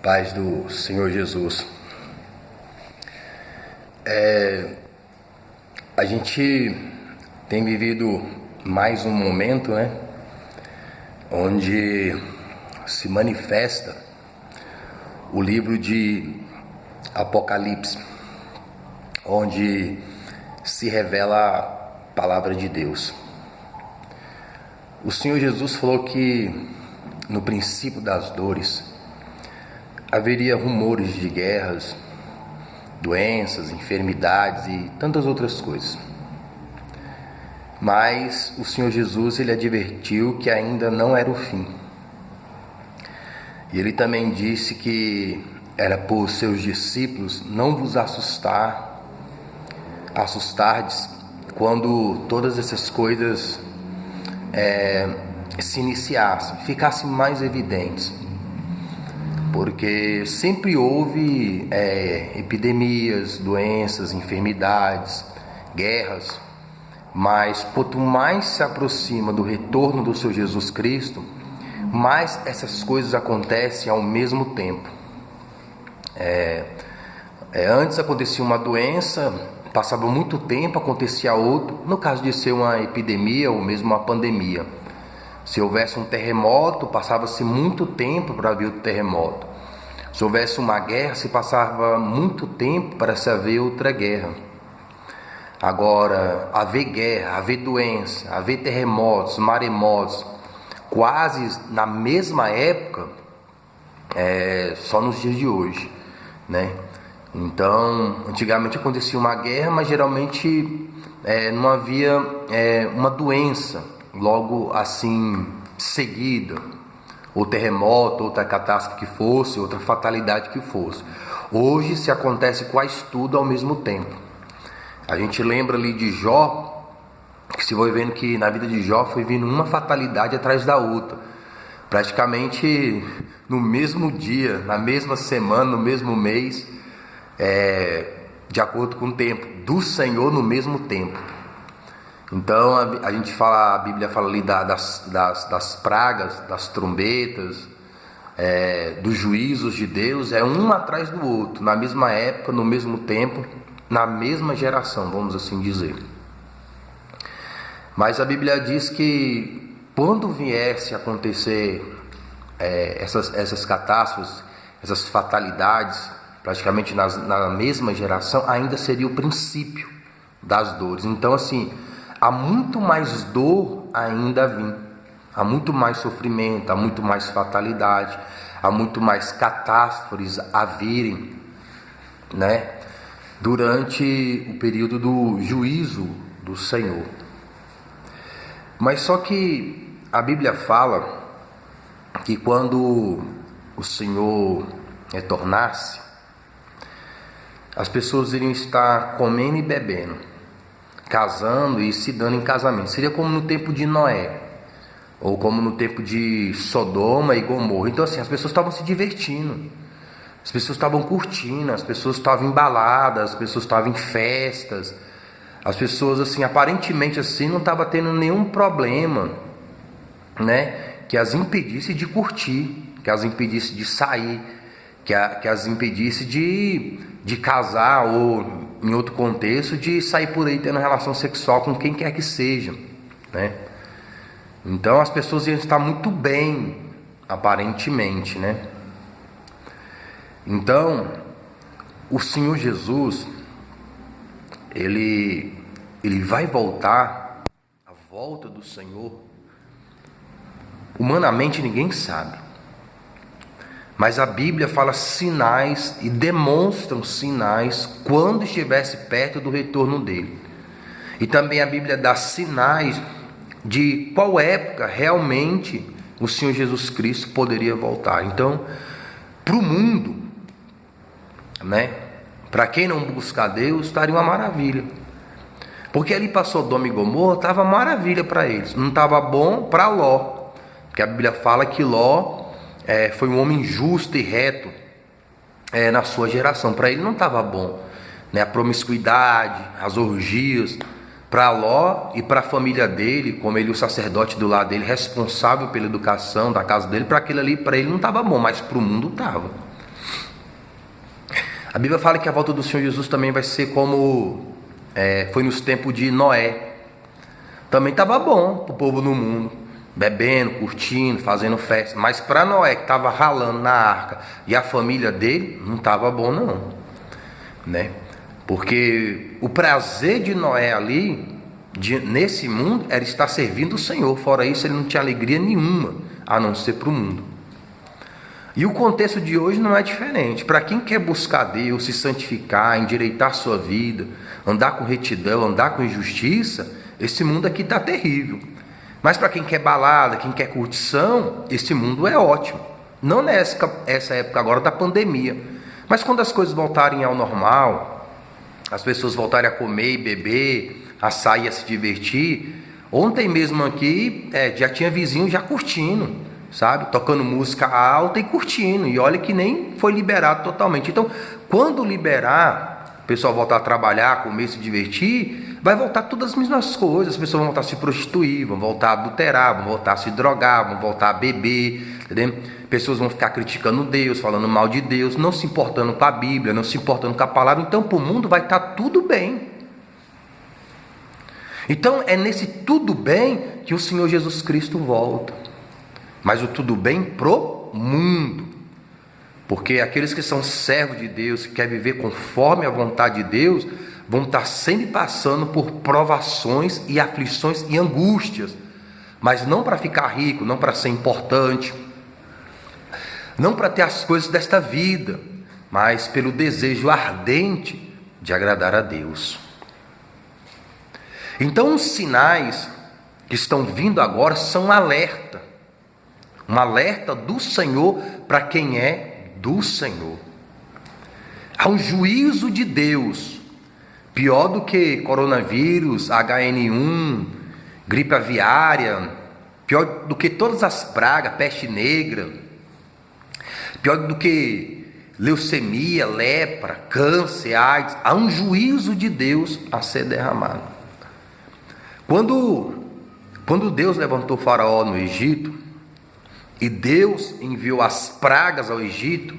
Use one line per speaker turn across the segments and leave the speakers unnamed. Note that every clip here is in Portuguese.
Paz do Senhor Jesus. A gente tem vivido mais um momento, onde se manifesta o livro de Apocalipse, onde se revela a palavra de Deus. O Senhor Jesus falou que no princípio das dores haveria rumores de guerras, doenças, enfermidades e tantas outras coisas. Mas o Senhor Jesus, ele advertiu que ainda não era o fim. E ele também disse que era por seus discípulos não vos assustardes quando todas essas coisas se iniciassem, ficassem mais evidentes. Porque sempre houve epidemias, doenças, enfermidades, guerras, mas quanto mais se aproxima do retorno do Senhor Jesus Cristo, mais essas coisas acontecem ao mesmo tempo. Antes acontecia uma doença, passava muito tempo, acontecia outro. No caso de ser uma epidemia ou mesmo uma pandemia, se houvesse um terremoto, passava-se muito tempo para ver o terremoto. Se houvesse uma guerra, se passava muito tempo para se haver outra guerra. Agora, haver guerra, haver doença, haver terremotos, maremotos, quase na mesma época, só nos dias de hoje, Então, antigamente acontecia uma guerra, mas geralmente não havia uma doença logo assim seguida, ou terremoto, outra catástrofe que fosse, outra fatalidade que fosse. Hoje se acontece quase tudo ao mesmo tempo. A gente lembra ali de Jó, que se foi vendo que na vida de Jó foi vindo uma fatalidade atrás da outra, praticamente no mesmo dia, na mesma semana, no mesmo mês, de acordo com o tempo do Senhor, no mesmo tempo. Então a gente fala, a Bíblia fala ali das pragas, das trombetas, dos juízos de Deus, um atrás do outro, na mesma época, no mesmo tempo, na mesma geração, vamos assim dizer. Mas a Bíblia diz que quando viesse a acontecer essas catástrofes, essas fatalidades, praticamente na mesma geração, ainda seria o princípio das dores. Então assim, há muito mais dor ainda a vir, há muito mais sofrimento, há muito mais fatalidade, há muito mais catástrofes a virem, durante o período do juízo do Senhor. Mas só que a Bíblia fala que quando o Senhor retornasse, as pessoas iriam estar comendo e bebendo, casando e se dando em casamento. Seria como no tempo de Noé, ou como no tempo de Sodoma e Gomorra. Então assim, as pessoas estavam se divertindo, as pessoas estavam curtindo, as pessoas estavam embaladas, as pessoas estavam em festas, as pessoas assim, aparentemente assim, não estavam tendo nenhum problema, que as impedisse de curtir, que as impedisse de sair, que as impedisse de casar, ou em outro contexto, de sair por aí tendo relação sexual com quem quer que seja, Então as pessoas iam estar muito bem, aparentemente, Então o Senhor Jesus, ele vai voltar. A volta do Senhor, humanamente ninguém sabe, mas a Bíblia fala sinais e demonstram sinais quando estivesse perto do retorno dele. E também a Bíblia dá sinais de qual época realmente o Senhor Jesus Cristo poderia voltar. Então, para o mundo, para quem não busca a Deus, estaria uma maravilha. Porque ali para Sodoma e Gomorra estava maravilha para eles. Não estava bom para Ló, porque a Bíblia fala que Ló foi um homem justo e reto na sua geração. Para ele não estava bom, A promiscuidade, as orgias. Para Ló e para a família dele, como ele, o sacerdote do lado dele, responsável pela educação da casa dele, para aquilo ali, para ele não estava bom, mas para o mundo estava. A Bíblia fala que a volta do Senhor Jesus também vai ser como foi nos tempos de Noé. Também estava bom para o povo no mundo, bebendo, curtindo, fazendo festa. Mas para Noé, que estava ralando na arca, e a família dele, não estava bom não, né? Porque o prazer de Noé ali, nesse mundo, era estar servindo o Senhor. Fora isso, ele não tinha alegria nenhuma, a não ser para o mundo. E o contexto de hoje não é diferente. Para quem quer buscar Deus, se santificar, endireitar sua vida, andar com retidão, andar com justiça, esse mundo aqui está terrível. Mas para quem quer balada, quem quer curtição, esse mundo é ótimo. Não nessa época agora da pandemia, mas quando as coisas voltarem ao normal, as pessoas voltarem a comer e beber, a sair, a se divertir. Ontem mesmo aqui, já tinha vizinho já curtindo, sabe? Tocando música alta e curtindo. E olha que nem foi liberado totalmente. Então, quando liberar, o pessoal voltar a trabalhar, comer, se divertir, vai voltar todas as mesmas coisas. As pessoas vão voltar a se prostituir, vão voltar a adulterar, vão voltar a se drogar, vão voltar a beber, entendeu? Pessoas vão ficar criticando Deus, falando mal de Deus, não se importando com a Bíblia, não se importando com a palavra. Então, para o mundo vai estar tudo bem. Então, é nesse tudo bem que o Senhor Jesus Cristo volta. Mas o tudo bem pro mundo. Porque aqueles que são servos de Deus, que querem viver conforme a vontade de Deus, vão estar sempre passando por provações e aflições e angústias. Mas não para ficar rico, não para ser importante, não para ter as coisas desta vida, mas pelo desejo ardente de agradar a Deus. Então os sinais que estão vindo agora são um alerta do Senhor para quem é do Senhor. Há um juízo de Deus, pior do que coronavírus, HN1, gripe aviária, pior do que todas as pragas, peste negra, pior do que leucemia, lepra, câncer, AIDS. Há um juízo de Deus a ser derramado. Quando Deus levantou Faraó no Egito, e Deus enviou as pragas ao Egito,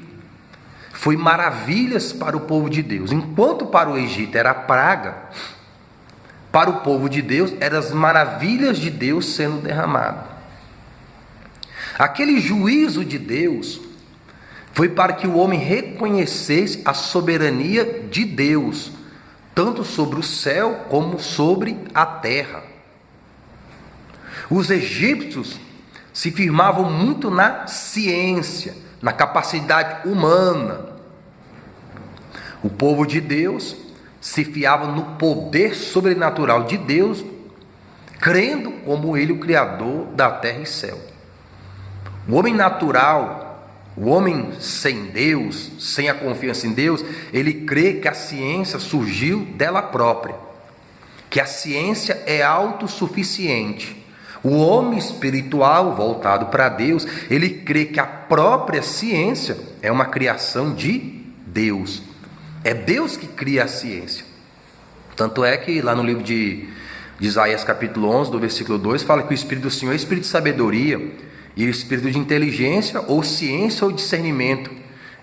foi maravilhas para o povo de Deus. Enquanto para o Egito era praga, para o povo de Deus eram as maravilhas de Deus sendo derramadas. Aquele juízo de Deus foi para que o homem reconhecesse a soberania de Deus, tanto sobre o céu como sobre a terra. Os egípcios se firmavam muito na ciência, na capacidade humana. O povo de Deus se fiava no poder sobrenatural de Deus, crendo como Ele, o Criador da terra e céu. O homem natural, o homem sem Deus, sem a confiança em Deus, ele crê que a ciência surgiu dela própria, que a ciência é autossuficiente. O homem espiritual, voltado para Deus, ele crê que a própria ciência é uma criação de Deus. É Deus que cria a ciência. Tanto é que lá no livro de Isaías capítulo 11, do versículo 2, fala que o Espírito do Senhor é o Espírito de sabedoria e o Espírito de inteligência, ou ciência ou discernimento.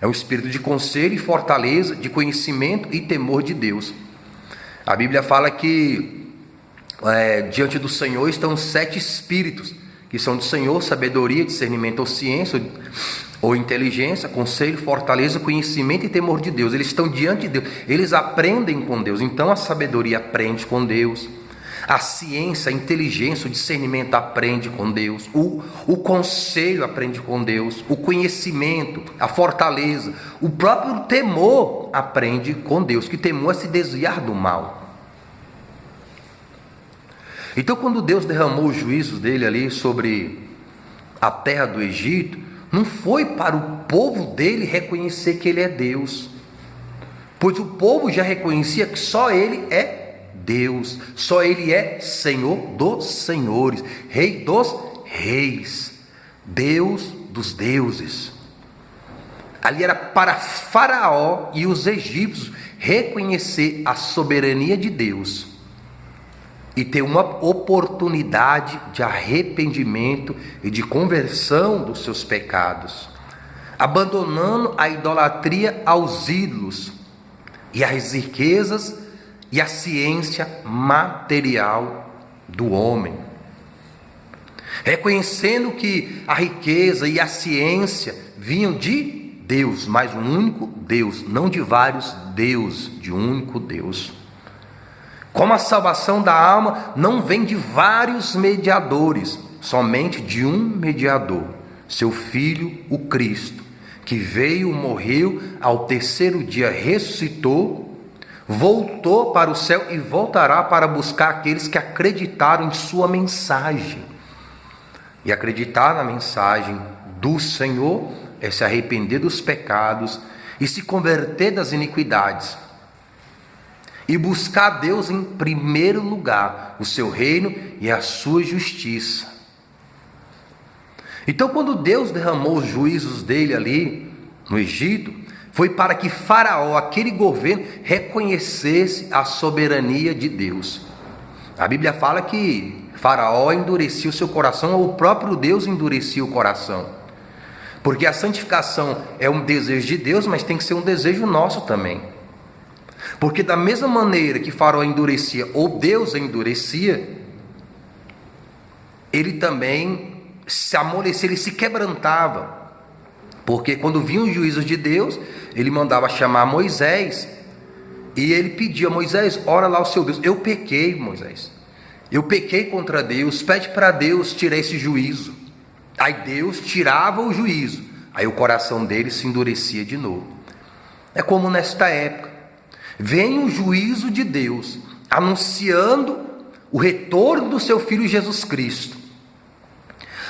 É o Espírito de conselho e fortaleza, de conhecimento e temor de Deus. A Bíblia fala que diante do Senhor estão 7 espíritos, que são do Senhor: sabedoria, discernimento ou ciência, ou inteligência, conselho, fortaleza, conhecimento e temor de Deus. Eles estão diante de Deus, eles aprendem com Deus. Então a sabedoria aprende com Deus, a ciência, a inteligência, o discernimento aprende com Deus, o conselho aprende com Deus, o conhecimento, a fortaleza, o próprio temor aprende com Deus, que temor é se desviar do mal. Então, quando Deus derramou os juízos dele ali sobre a terra do Egito, não foi para o povo dele reconhecer que ele é Deus, pois o povo já reconhecia que só ele é Deus, só ele é Senhor dos senhores, Rei dos reis, Deus dos deuses. Ali era para Faraó e os egípcios reconhecer a soberania de Deus e ter uma oportunidade de arrependimento e de conversão dos seus pecados, abandonando a idolatria aos ídolos, e as riquezas e a ciência material do homem. Reconhecendo que a riqueza e a ciência vinham de Deus, mas um único Deus, não de vários deuses, de um único Deus. Como a salvação da alma não vem de vários mediadores, somente de um mediador, seu Filho, o Cristo, que veio, morreu, ao terceiro dia ressuscitou, voltou para o céu e voltará para buscar aqueles que acreditaram em sua mensagem. E acreditar na mensagem do Senhor é se arrepender dos pecados e se converter das iniquidades. E buscar a Deus em primeiro lugar, o seu reino e a sua justiça. Então, quando Deus derramou os juízos dele ali no Egito, foi para que Faraó, aquele governo, reconhecesse a soberania de Deus. A Bíblia fala que Faraó endurecia o seu coração, ou o próprio Deus endurecia o coração. Porque a santificação é um desejo de Deus, mas tem que ser um desejo nosso também. Porque da mesma maneira que Faraó endurecia, ou Deus endurecia, ele também se amolecia, ele se quebrantava. Porque quando vinham os juízos de Deus, ele mandava chamar Moisés, e ele pedia a Moisés: ora lá o seu Deus, eu pequei, Moisés, eu pequei contra Deus, pede para Deus tirar esse juízo. Aí Deus tirava o juízo, aí o coração dele se endurecia de novo. É como nesta época, vem o juízo de Deus, anunciando o retorno do seu Filho Jesus Cristo.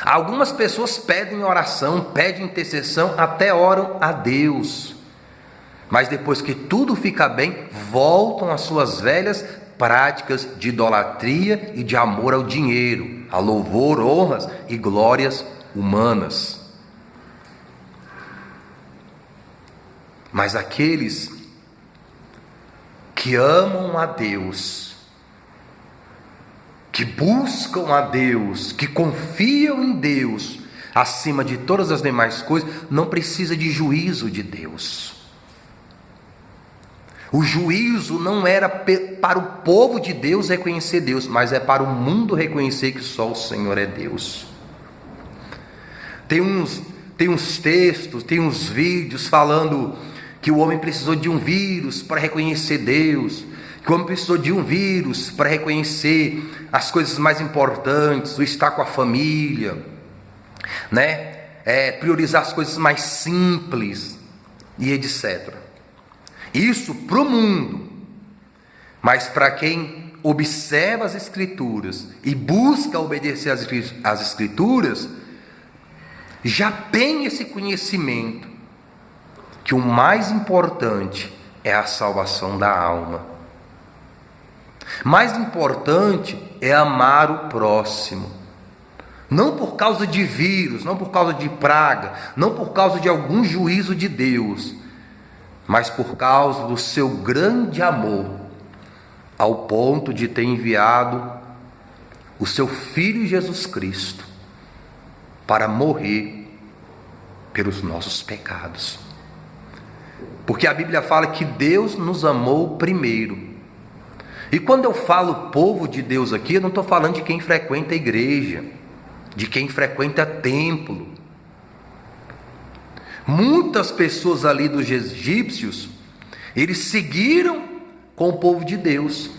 Algumas pessoas pedem oração, pedem intercessão, até oram a Deus. Mas depois que tudo fica bem, voltam às suas velhas práticas de idolatria e de amor ao dinheiro, a louvor, honras e glórias humanas. Mas aqueles que amam a Deus, que buscam a Deus, que confiam em Deus acima de todas as demais coisas, não precisa de juízo de Deus. O juízo não era para o povo de Deus reconhecer Deus, mas é para o mundo reconhecer que só o Senhor é Deus. Tem uns textos, tem uns vídeos falando que o homem precisou de um vírus para reconhecer Deus, que o homem precisou de um vírus para reconhecer as coisas mais importantes, o estar com a família, né? Priorizar as coisas mais simples e etc. Isso para o mundo, mas para quem observa as Escrituras e busca obedecer às Escrituras, já tem esse conhecimento que o mais importante é a salvação da alma. Mais importante é amar o próximo, não por causa de vírus, não por causa de praga, não por causa de algum juízo de Deus, mas por causa do seu grande amor, ao ponto de ter enviado o seu Filho Jesus Cristo para morrer pelos nossos pecados. Porque a Bíblia fala que Deus nos amou primeiro. E quando eu falo povo de Deus aqui, eu não estou falando de quem frequenta a igreja, de quem frequenta templo. Muitas pessoas ali dos egípcios, eles seguiram com o povo de Deus.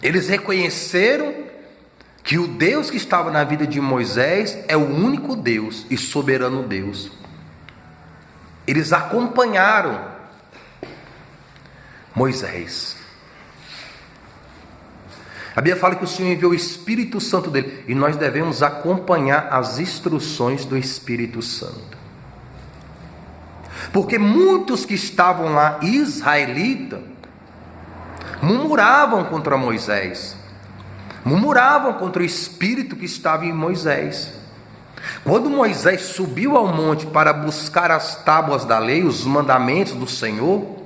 Eles reconheceram que o Deus que estava na vida de Moisés é o único Deus e soberano Deus. Eles acompanharam Moisés. A Bíblia fala que o Senhor enviou o Espírito Santo dele, e nós devemos acompanhar as instruções do Espírito Santo. Porque muitos que estavam lá, israelitas, murmuravam contra Moisés, murmuravam contra o Espírito que estava em Moisés. Quando Moisés subiu ao monte para buscar as tábuas da lei, os mandamentos do Senhor,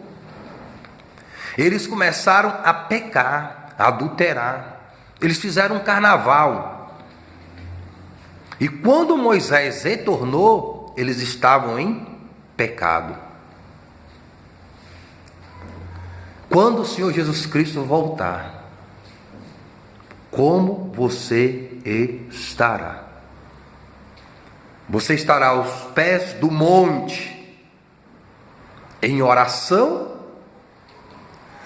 eles começaram a pecar, a adulterar. Eles fizeram um carnaval. E quando Moisés retornou, eles estavam em pecado. quando o Senhor Jesus Cristo voltar, como você estará? Você estará aos pés do monte, em oração?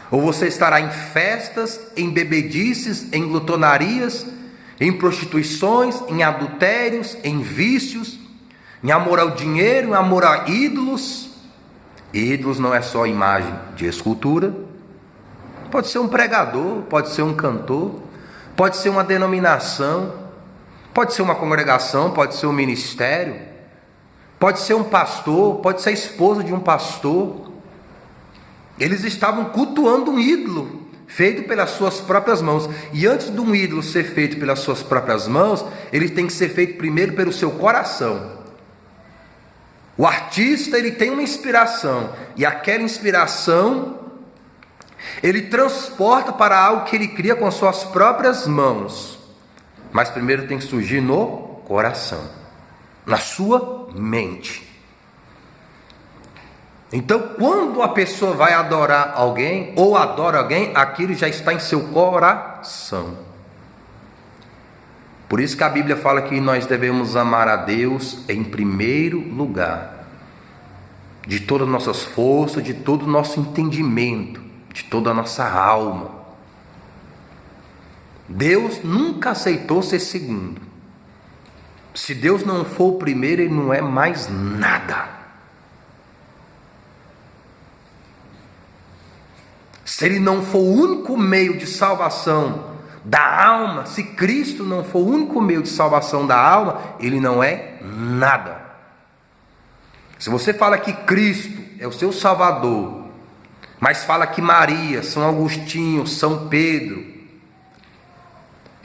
Ou você estará em festas, em bebedices, em glutonarias, em prostituições, em adultérios, em vícios, em amor ao dinheiro, em amor a ídolos? E ídolos não é só imagem de escultura. Pode ser um pregador, pode ser um cantor, pode ser uma denominação, pode ser uma congregação, pode ser um ministério, pode ser um pastor, pode ser a esposa de um pastor. Eles estavam cultuando um ídolo feito pelas suas próprias mãos. E antes de um ídolo ser feito pelas suas próprias mãos, ele tem que ser feito primeiro pelo seu coração. O artista, ele tem uma inspiração, e aquela inspiração ele transporta para algo que ele cria com suas próprias mãos. Mas primeiro tem que surgir no coração, na sua mente. Então, quando a pessoa vai adorar alguém, ou adora alguém, aquilo já está em seu coração. Por isso que a Bíblia fala que nós devemos amar a Deus em primeiro lugar, de todas as nossas forças, de todo o nosso entendimento, de toda a nossa alma. Deus nunca aceitou ser segundo. Se Deus não for o primeiro, Ele não é mais nada. Se Ele não for o único meio de salvação da alma, se Cristo não for o único meio de salvação da alma, Ele não é nada. Se você fala que Cristo é o seu Salvador, mas fala que Maria, São Agostinho, São Pedro,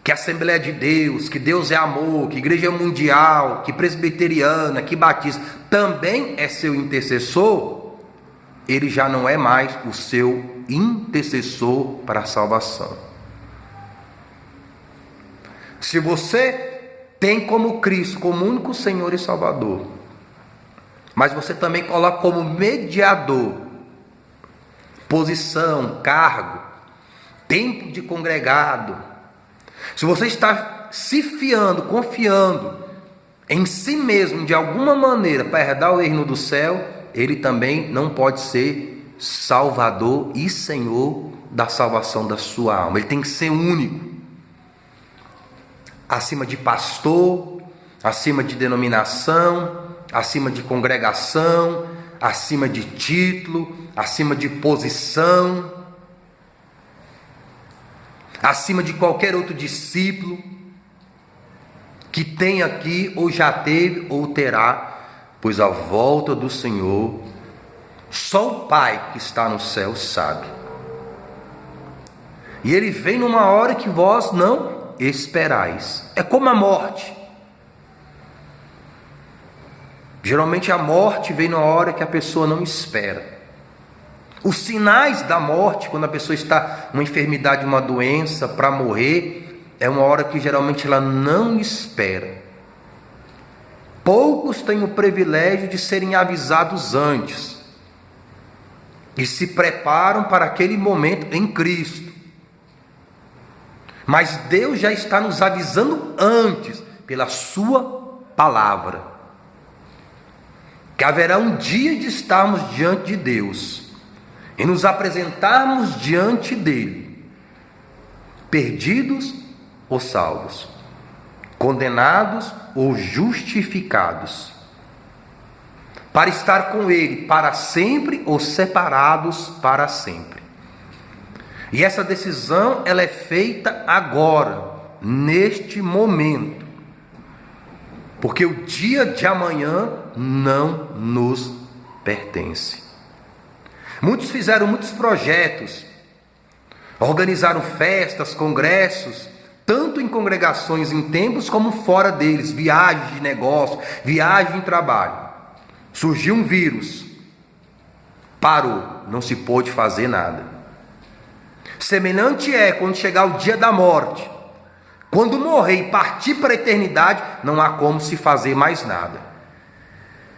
que a Assembleia de Deus, que Deus é amor, que Igreja Mundial, que Presbiteriana, que Batista também é seu intercessor, ele já não é mais o seu intercessor para a salvação. Se você tem como Cristo, como único Senhor e Salvador, mas você também coloca como mediador, posição, cargo, tempo de congregado, se você está se fiando, confiando em si mesmo de alguma maneira para herdar o reino do céu, ele também não pode ser Salvador e Senhor da salvação da sua alma. Ele tem que ser único, acima de pastor, acima de denominação, acima de congregação, acima de título, acima de posição, acima de qualquer outro discípulo que tem aqui, ou já teve, ou terá, pois a volta do Senhor, só o Pai que está no céu sabe. E Ele vem numa hora que vós não esperais. É como a morte. Geralmente a morte vem numa hora que a pessoa não espera. Os sinais da morte, quando a pessoa está numa enfermidade, uma doença, para morrer, é uma hora que geralmente ela não espera. Poucos têm o privilégio de serem avisados antes e se preparam para aquele momento em Cristo. Mas Deus já está nos avisando antes, pela sua palavra, que haverá um dia de estarmos diante de Deus e nos apresentarmos diante dele, perdidos ou salvos, condenados ou justificados, para estar com ele para sempre ou separados para sempre. E essa decisão ela é feita agora, neste momento, porque o dia de amanhã não nos pertence. Muitos fizeram muitos projetos, organizaram festas, congressos, tanto em congregações em templos como fora deles, viagens de negócio, viagem de trabalho. Surgiu um vírus, parou, não se pôde fazer nada. Semelhante é quando chegar o dia da morte. Quando morrer e partir para a eternidade, não há como se fazer mais nada.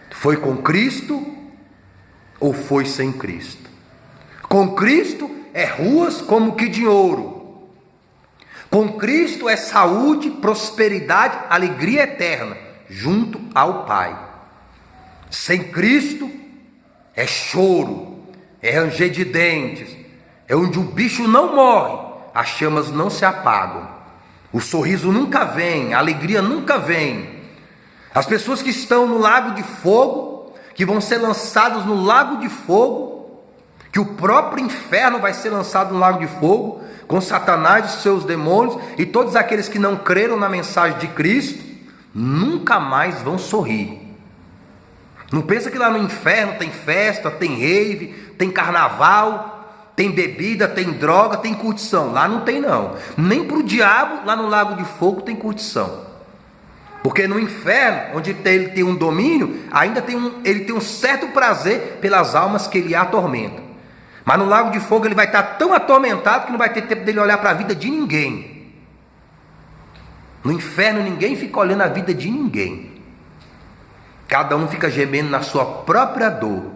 Foi com Cristo ou foi sem Cristo? Com Cristo é ruas como que de ouro. Com Cristo é saúde, prosperidade, alegria eterna, junto ao Pai. Sem Cristo é choro, é ranger de dentes, é onde o bicho não morre, as chamas não se apagam, o sorriso nunca vem, a alegria nunca vem. As pessoas que estão no lago de fogo, que vão ser lançadas no lago de fogo, que o próprio inferno vai ser lançado no lago de fogo, com Satanás e seus demônios, e todos aqueles que não creram na mensagem de Cristo, nunca mais vão sorrir. Não pensa que lá no inferno tem festa, tem rave, tem carnaval, tem bebida, tem droga, tem curtição. Lá não tem não. Nem para o diabo, lá no lago de fogo, tem curtição. Porque no inferno, onde ele tem um domínio, ainda ele tem um certo prazer pelas almas que ele atormenta. Mas no lago de fogo ele vai estar tão atormentado que não vai ter tempo dele olhar para a vida de ninguém. No inferno ninguém fica olhando a vida de ninguém. Cada um fica gemendo na sua própria dor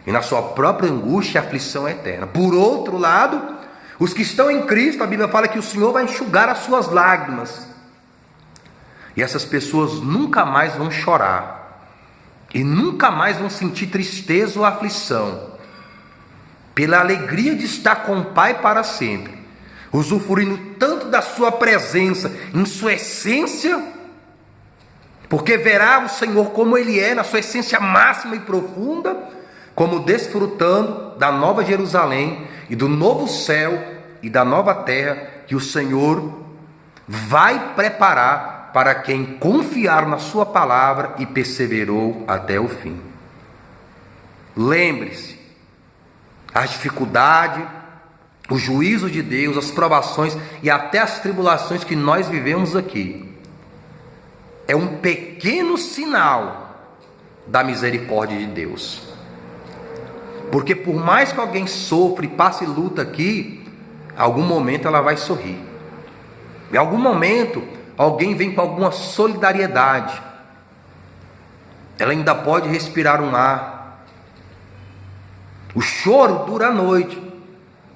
e na sua própria angústia e aflição eterna. Por outro lado, os que estão em Cristo, a Bíblia fala que o Senhor vai enxugar as suas lágrimas. E essas pessoas nunca mais vão chorar. E nunca mais vão sentir tristeza ou aflição. Pela alegria de estar com o Pai para sempre. Usufruindo tanto da sua presença, em sua essência, porque verá o Senhor como Ele é, na sua essência máxima e profunda, como desfrutando da nova Jerusalém e do novo céu e da nova terra que o Senhor vai preparar para quem confiar na sua palavra e perseverou até o fim. Lembre-se, as dificuldades, o juízo de Deus, as provações e até as tribulações que nós vivemos aqui, é um pequeno sinal da misericórdia de Deus. Porque por mais que alguém sofra e passe luta aqui, em algum momento ela vai sorrir. Em algum momento alguém vem com alguma solidariedade. Ela ainda pode respirar um ar. O choro dura a noite,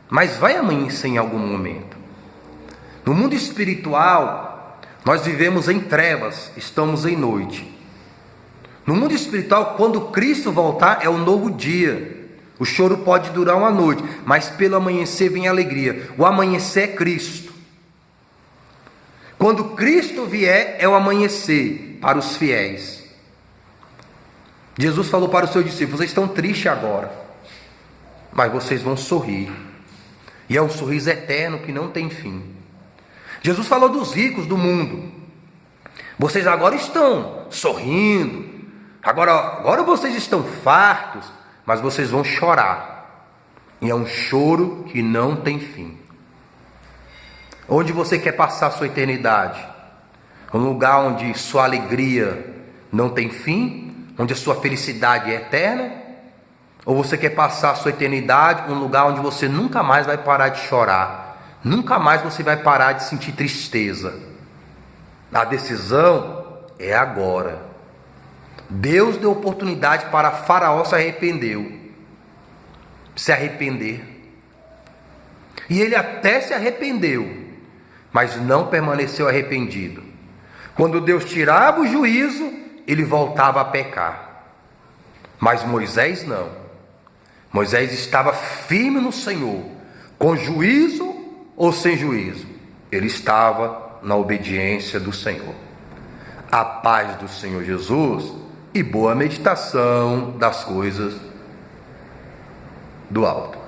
mas vai amanhecer em algum momento. No mundo espiritual, nós vivemos em trevas, estamos em noite. No mundo espiritual, quando Cristo voltar, é um novo dia. O choro pode durar uma noite, mas pelo amanhecer vem a alegria. O amanhecer é Cristo. Quando Cristo vier, é o amanhecer para os fiéis. Jesus falou para os seus discípulos: vocês estão tristes agora, mas vocês vão sorrir. E é um sorriso eterno que não tem fim. Jesus falou dos ricos do mundo: vocês agora estão sorrindo, agora vocês estão fartos, mas vocês vão chorar. E é um choro que não tem fim. Onde você quer passar a sua eternidade? Um lugar onde sua alegria não tem fim, onde a sua felicidade é eterna? Ou você quer passar a sua eternidade em um lugar onde você nunca mais vai parar de chorar, nunca mais você vai parar de sentir tristeza? A decisão é agora. Deus deu oportunidade para Faraó se arrepender. E ele até se arrependeu, mas não permaneceu arrependido. Quando Deus tirava o juízo, ele voltava a pecar. Mas Moisés não. Moisés estava firme no Senhor, com juízo ou sem juízo. Ele estava na obediência do Senhor. A paz do Senhor Jesus e boa meditação das coisas do alto.